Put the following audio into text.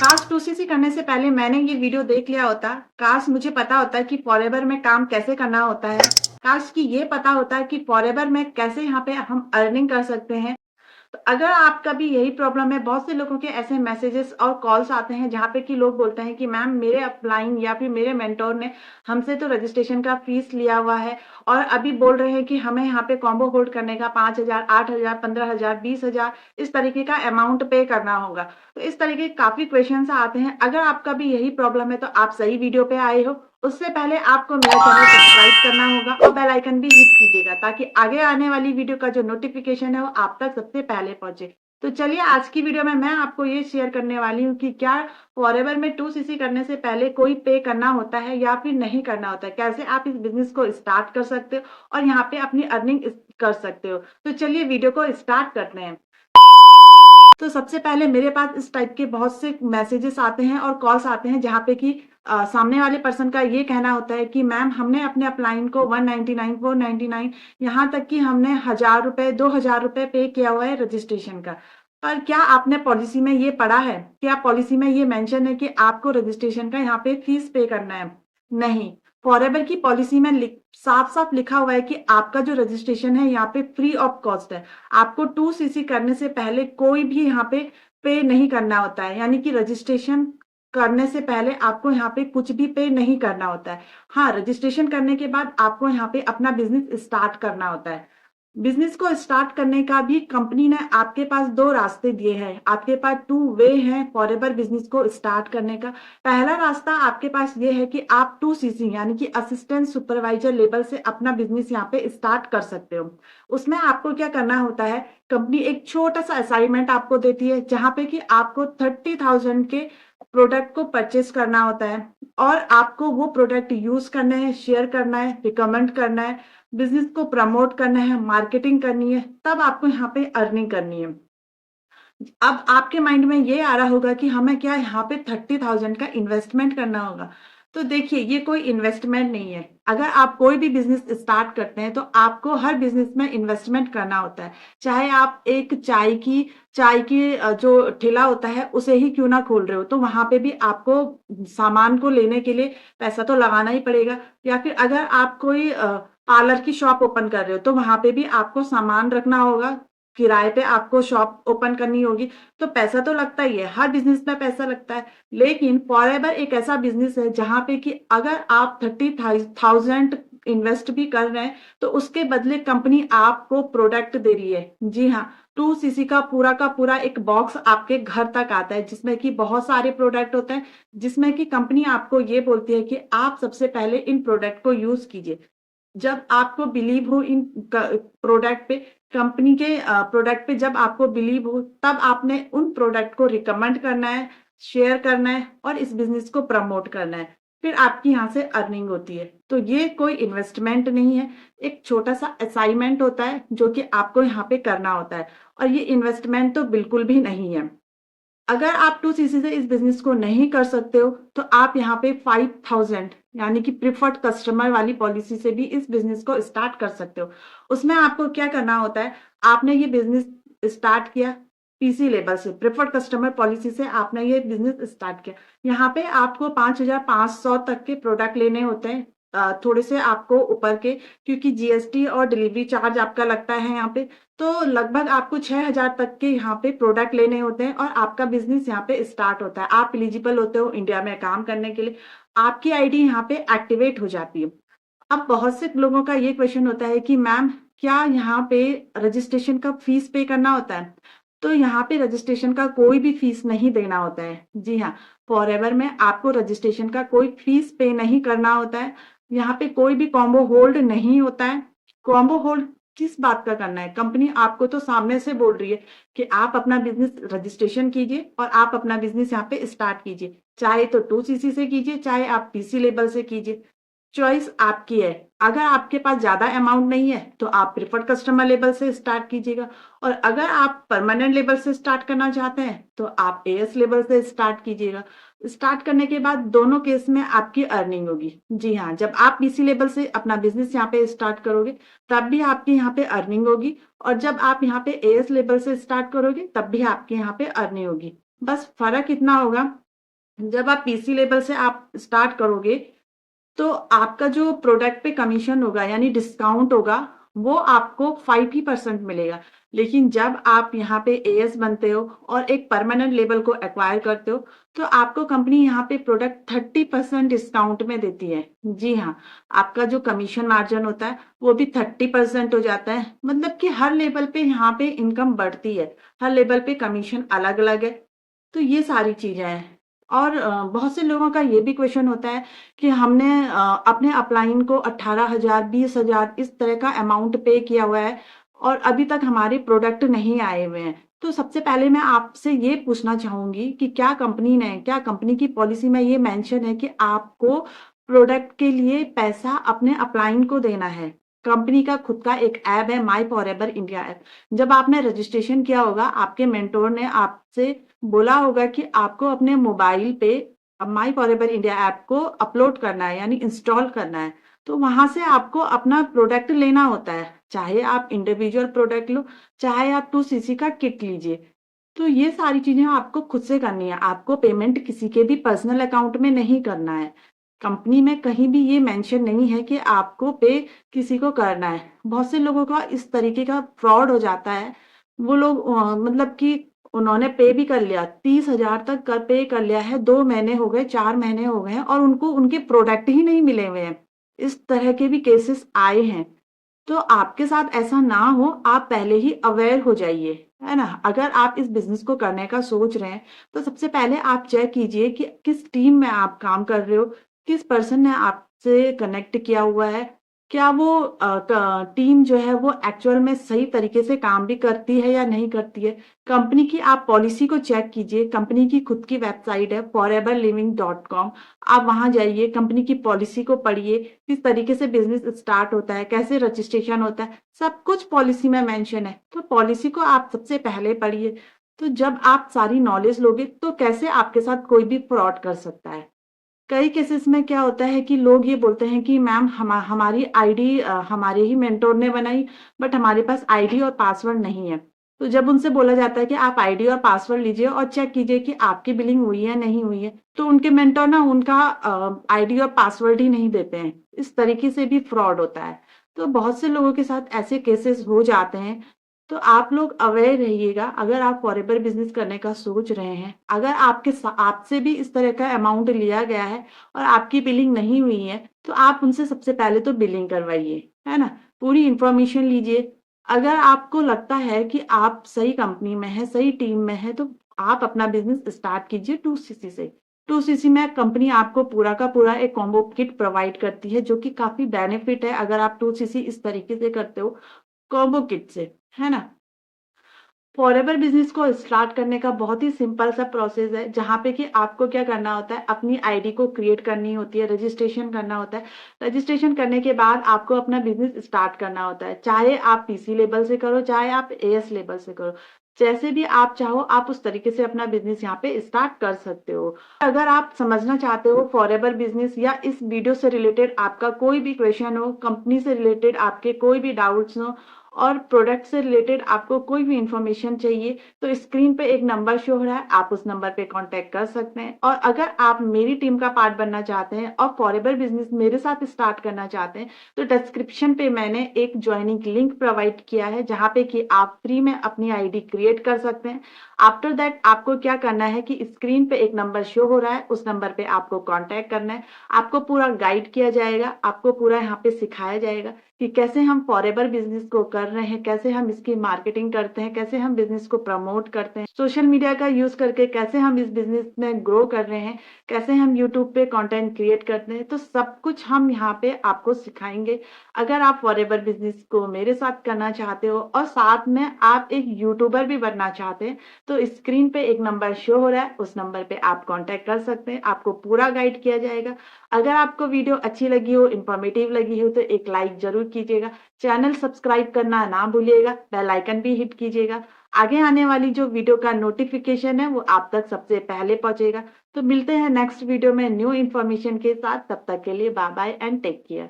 काश 2cc करने से पहले मैंने ये वीडियो देख लिया होता। काश मुझे पता होता कि फॉरएवर में काम कैसे करना होता है। काश कि ये पता होता कि फॉरएवर में कैसे यहाँ पे हम अर्निंग कर सकते हैं। तो अगर आपका भी यही प्रॉब्लम है, बहुत से लोगों के ऐसे मैसेजेस और कॉल्स आते हैं जहाँ पे कि लोग बोलते हैं कि मैम मेरे अपलाइन या फिर मेरे मेंटोर ने हमसे तो रजिस्ट्रेशन का फीस लिया हुआ है और अभी बोल रहे हैं कि हमें यहाँ पे कॉम्बो होल्ड करने का 5,000, 8,000, 15,000, 20,000 इस तरीके का अमाउंट पे करना होगा। तो इस तरीके के काफी क्वेश्चन आते हैं। अगर आपका भी यही प्रॉब्लम है तो आप सही वीडियो पे आए हो। उससे पहले आपको मेरा चैनल सब्सक्राइब करना होगा और बेल आइकन भी हिट कीजिएगा ताकि आगे आने वाली वीडियो का जो नोटिफिकेशन है वो आप तक सबसे पहले पहुंचे। तो चलिए आज की वीडियो में मैं आपको ये शेयर करने वाली हूँ कि क्या फॉरएवर में 2cc करने से पहले कोई पे करना होता है या फिर नहीं करना होता है, कैसे आप इस बिजनेस को स्टार्ट कर सकते हो और यहाँ पे अपनी अर्निंग कर सकते हो। तो चलिए वीडियो को स्टार्ट करते हैं। तो सबसे पहले मेरे पास इस टाइप के बहुत से मैसेजेस आते हैं और कॉल्स आते हैं जहाँ पे कि सामने वाले पर्सन का ये कहना होता है कि मैम हमने अपने अपलाइन को 199, 499 यहाँ तक कि हमने 1,000 रुपए, 2,000 रुपए पे किया हुआ है रजिस्ट्रेशन का। पर क्या आपने पॉलिसी में ये पढ़ा है? क्या पॉलिसी में ये मेंशन है कि आपको रजिस्ट्रेशन का यहाँ पे फीस पे करना है? नहीं। फॉरएवर की पॉलिसी में साफ साफ लिखा हुआ है कि आपका जो रजिस्ट्रेशन है यहाँ पे फ्री ऑफ कॉस्ट है। आपको 2cc करने से पहले कोई भी यहाँ पे नहीं करना होता है, यानी कि रजिस्ट्रेशन करने से पहले आपको यहाँ पे कुछ भी पे नहीं करना होता है। हाँ, रजिस्ट्रेशन करने के बाद आपको यहाँ पे अपना बिजनेस स्टार्ट करना होता है। बिजनेस को स्टार्ट करने का भी कंपनी ने आपके पास दो रास्ते दिए हैं। आपके पास टू वे है फॉरएवर बिजनेस को स्टार्ट करने का। पहला रास्ता आपके पास ये है कि आप 2cc यानी कि असिस्टेंट सुपरवाइजर लेवल से अपना बिजनेस यहाँ पे स्टार्ट कर सकते हो। उसमें आपको क्या करना होता है, कंपनी एक छोटा सा असाइनमेंट आपको देती है जहां पे कि आपको 30,000 के प्रोडक्ट को परचेस करना होता है और आपको वो प्रोडक्ट यूज करना है, शेयर करना है, रिकमेंड करना है, बिजनेस को प्रमोट करना है, मार्केटिंग करनी है, तब आपको यहाँ पे अर्निंग करनी है। अब आपके माइंड में ये आ रहा होगा कि हमें क्या यहाँ पे 30,000 का इन्वेस्टमेंट करना होगा। तो देखिए ये कोई इन्वेस्टमेंट नहीं है। अगर आप कोई भी बिजनेस स्टार्ट करते हैं तो आपको हर बिजनेस में इन्वेस्टमेंट करना होता है। चाहे आप एक चाय की जो ठेला होता है उसे ही क्यों ना खोल रहे हो, तो वहां पे भी आपको सामान को लेने के लिए पैसा तो लगाना ही पड़ेगा। या फिर अगर आप कोई पार्लर की शॉप ओपन कर रहे हो तो वहां पे भी आपको सामान रखना होगा, किराए पे आपको शॉप ओपन करनी होगी, तो पैसा तो लगता ही है। हर बिजनेस में पैसा लगता है। लेकिन फॉरएवर एक ऐसा बिजनेस है जहां पे कि अगर आप 30,000 इन्वेस्ट भी कर रहे हैं तो उसके बदले कंपनी आपको प्रोडक्ट दे रही है। जी हाँ, 2cc का पूरा एक बॉक्स आपके घर तक आता है जिसमें कि बहुत सारे प्रोडक्ट होते हैं, जिसमें कि कंपनी आपको ये बोलती है कि आप सबसे पहले इन प्रोडक्ट को यूज कीजिए। जब आपको बिलीव हो इन प्रोडक्ट पे, कंपनी के प्रोडक्ट पे जब आपको बिलीव हो, तब आपने उन प्रोडक्ट को रिकमेंड करना है, शेयर करना है और इस बिजनेस को प्रमोट करना है। फिर आपकी यहाँ से अर्निंग होती है। तो ये कोई इन्वेस्टमेंट नहीं है, एक छोटा सा असाइनमेंट होता है जो कि आपको यहाँ पे करना होता है और ये इन्वेस्टमेंट तो बिल्कुल भी नहीं है। अगर आप 2cc से इस बिजनेस को नहीं कर सकते हो तो आप यहाँ पे 5,000 यानी कि प्रिफर्ड कस्टमर वाली पॉलिसी से भी इस बिजनेस को स्टार्ट कर सकते हो। उसमें आपको क्या करना होता है, आपने ये बिजनेस स्टार्ट किया पीसी लेवल से, प्रिफर्ड कस्टमर पॉलिसी से आपने ये बिजनेस स्टार्ट किया। यहाँ पे आपको 5,500 तक के प्रोडक्ट लेने होते हैं, थोड़े से आपको ऊपर के, क्योंकि जीएसटी और डिलीवरी चार्ज आपका लगता है यहाँ पे। तो लगभग आपको 6,000 तक के यहाँ पे प्रोडक्ट लेने होते हैं और आपका बिजनेस यहाँ पे स्टार्ट होता है। आप एलिजिबल होते हो इंडिया में काम करने के लिए। आपकी आईडी यहाँ पे एक्टिवेट हो जाती है। अब बहुत से लोगों का ये क्वेश्चन होता है कि मैम क्या यहाँ पे रजिस्ट्रेशन का फीस पे करना होता है? तो यहाँ पे रजिस्ट्रेशन का कोई भी फीस नहीं देना होता है। जी हाँ, फॉरएवर में आपको रजिस्ट्रेशन का कोई फीस पे नहीं करना होता है। यहाँ पे कोई भी कॉम्बो होल्ड नहीं होता है। कॉम्बो होल्ड किस बात का करना है? कंपनी आपको तो सामने से बोल रही है कि आप अपना बिजनेस रजिस्ट्रेशन कीजिए और आप अपना बिजनेस यहाँ पे स्टार्ट कीजिए। चाहे तो 2cc से कीजिए, चाहे आप पीसी लेवल से कीजिए, चॉइस आपकी है। अगर आपके पास ज्यादा अमाउंट नहीं है तो आप प्रिफर्ड कस्टमर लेवल से स्टार्ट कीजिएगा और अगर आप परमानेंट लेवल से स्टार्ट करना चाहते हैं तो आप एएस लेवल से स्टार्ट कीजिएगा। स्टार्ट करने के बाद दोनों केस में आपकी अर्निंग होगी। जी हाँ, जब आप पीसी लेवल से अपना बिजनेस यहाँ पे स्टार्ट करोगे तब भी आपकी यहाँ पे अर्निंग होगी और जब आप यहाँ पे एएस लेवल से स्टार्ट करोगे तब भी आपके यहाँ पे अर्निंग होगी। बस फर्क इतना होगा जब आप पीसी लेवल से आप स्टार्ट करोगे तो आपका जो प्रोडक्ट पे कमीशन होगा यानी डिस्काउंट होगा वो आपको 5% मिलेगा। लेकिन जब आप यहाँ पे एएस बनते हो और एक परमानेंट लेवल को एक्वायर करते हो तो आपको कंपनी यहाँ पे प्रोडक्ट 30% डिस्काउंट में देती है। जी हाँ, आपका जो कमीशन मार्जिन होता है वो भी 30% हो जाता है। मतलब कि हर लेवल पे यहाँ पे इनकम बढ़ती है, हर लेवल पे कमीशन अलग अलग है। तो ये सारी चीजें हैं। और बहुत से लोगों का ये भी क्वेश्चन होता है कि हमने अपने अपलाइन को 18,000 20,000 इस तरह का अमाउंट पे किया हुआ है और अभी तक हमारे प्रोडक्ट नहीं आए हुए हैं। तो सबसे पहले मैं आपसे ये पूछना चाहूंगी कि क्या कंपनी की पॉलिसी में ये मेंशन है कि आपको प्रोडक्ट के लिए पैसा अपने अपलाइन को देना है? कंपनी का खुद का एक ऐप है, माई फॉरएवर इंडिया ऐप। जब आपने रजिस्ट्रेशन किया होगा आपके मेंटोर ने आपसे बोला होगा कि आपको अपने मोबाइल पे माई फॉरएवर इंडिया ऐप को अपलोड करना है यानी इंस्टॉल करना है। तो वहां से आपको अपना प्रोडक्ट लेना होता है, चाहे आप इंडिविजुअल प्रोडक्ट लो, चाहे आप 2cc का किट लीजिए। तो ये सारी चीजें आपको खुद से करनी है, आपको पेमेंट किसी के भी पर्सनल अकाउंट में नहीं करना है। कंपनी में कहीं भी ये मेंशन नहीं है कि आपको पे किसी को करना है। बहुत से लोगों का इस तरीके का फ्रॉड हो जाता है। वो लोग मतलब कि उन्होंने पे भी कर लिया, 30,000 तक कर पे कर लिया है, 2 महीने हो गए, 4 महीने हो गए हैं और उनको उनके प्रोडक्ट ही नहीं मिले हुए हैं। इस तरह के भी केसेस आए हैं। तो आपके साथ ऐसा ना हो, आप पहले ही अवेयर हो जाइए, है ना? अगर आप इस बिजनेस को करने का सोच रहे हैं तो सबसे पहले आप चेक कीजिए कि किस टीम में आप काम कर रहे हो, किस पर्सन ने आपसे कनेक्ट किया हुआ है, क्या वो टीम जो है वो एक्चुअल में सही तरीके से काम भी करती है या नहीं करती है। कंपनी की आप पॉलिसी को चेक कीजिए। कंपनी की खुद की वेबसाइट है foreverliving.com। आप वहां जाइए, कंपनी की पॉलिसी को पढ़िए, किस तरीके से बिजनेस स्टार्ट होता है, कैसे रजिस्ट्रेशन होता है, सब कुछ पॉलिसी में मेंशन है। तो पॉलिसी को आप सबसे पहले पढ़िए। तो जब आप सारी नॉलेज लोगे तो कैसे आपके साथ कोई भी फ्रॉड कर सकता है। कई केसेस में क्या होता है कि लोग ये बोलते हैं कि मैम हमारी आईडी हमारे ही मेंटोर ने बनाई, बट हमारे पास आईडी और पासवर्ड नहीं है। तो जब उनसे बोला जाता है कि आप आईडी और पासवर्ड लीजिए और चेक कीजिए कि आपकी बिलिंग हुई है नहीं हुई है, तो उनके मेंटोर ना उनका आईडी और पासवर्ड ही नहीं देते हैं। इस तरीके से भी फ्रॉड होता है। तो बहुत से लोगों के साथ ऐसे केसेस हो जाते हैं। तो आप लोग अवेयर रहिएगा। अगर आप फॉरेवर बिजनेस करने का सोच रहे हैं, अगर आपसे भी इस तरह का अमाउंट लिया गया है और आपकी बिलिंग नहीं हुई है, तो आप उनसे सबसे पहले तो बिलिंग करवाइए, है ना? पूरी इंफॉर्मेशन लीजिए। अगर आपको लगता है कि आप सही कंपनी में है, सही टीम में है, तो आप अपना बिजनेस स्टार्ट कीजिए 2cc से। 2cc में कंपनी आपको पूरा का पूरा एक कॉम्बो किट प्रोवाइड करती है जो कि काफी बेनिफिट है अगर आप 2cc इस तरीके से करते हो कॉम्बो किट से, है ना? फॉरएवर बिजनेस को स्टार्ट करने का बहुत ही सिंपल सा प्रोसेस है, जहाँ पे कि आपको क्या करना होता है, अपनी आईडी को क्रिएट करनी होती है, रजिस्ट्रेशन करना होता है। रजिस्ट्रेशन करने के बाद आपको अपना बिजनेस स्टार्ट करना होता है, चाहे आप पीसी लेवल से करो, चाहे आप एएस लेवल से करो। जैसे भी आप चाहो आप उस तरीके से अपना बिजनेस यहाँ पे स्टार्ट कर सकते हो। अगर आप समझना चाहते हो फॉरएवर बिजनेस या इस वीडियो से रिलेटेड आपका कोई भी क्वेश्चन हो, कंपनी से रिलेटेड आपके कोई भी डाउट्स हो और प्रोडक्ट से रिलेटेड आपको कोई भी इंफॉर्मेशन चाहिए, तो स्क्रीन पे एक नंबर शो हो रहा है, आप उस नंबर पे कांटेक्ट कर सकते हैं। और अगर आप मेरी टीम का पार्ट बनना चाहते हैं और फॉरएवर बिजनेस मेरे साथ स्टार्ट करना चाहते हैं, तो डिस्क्रिप्शन पे मैंने एक ज्वाइनिंग लिंक प्रोवाइड किया है जहाँ पे कि आप फ्री में अपनी आईडी क्रिएट कर सकते हैं। आफ्टर दैट आपको क्या करना है कि स्क्रीन पे एक नंबर शो हो रहा है, उस नंबर पे आपको कॉन्टेक्ट करना है। आपको पूरा गाइड किया जाएगा, आपको पूरा यहाँ पे सिखाया जाएगा कि कैसे हम फॉरएवर बिजनेस को कर रहे हैं, कैसे हम इसकी मार्केटिंग करते हैं, कैसे हम बिजनेस को प्रमोट करते हैं, सोशल मीडिया का यूज करके कैसे हम इस बिजनेस में ग्रो कर रहे हैं, कैसे हम यूट्यूब पे कंटेंट क्रिएट करते हैं। तो सब कुछ हम यहाँ पे आपको सिखाएंगे। अगर आप फॉरएवर बिजनेस को मेरे साथ करना चाहते हो और साथ में आप एक यूट्यूबर भी बनना चाहते हैं, तो स्क्रीन पे एक नंबर शो हो रहा है, उस नंबर पे आप कांटेक्ट कर सकते हैं, आपको पूरा गाइड किया जाएगा। अगर आपको वीडियो अच्छी लगी हो, इंफॉर्मेटिव लगी हो, तो एक लाइक जरूर कीजिएगा। चैनल सब्सक्राइब करना ना भूलिएगा, बेल आइकन भी हिट कीजिएगा। आगे आने वाली जो वीडियो का नोटिफिकेशन है वो आप तक सबसे पहले पहुंचेगा। तो मिलते हैं नेक्स्ट वीडियो में न्यू इन्फॉर्मेशन के साथ। तब तक के लिए bye bye and take care.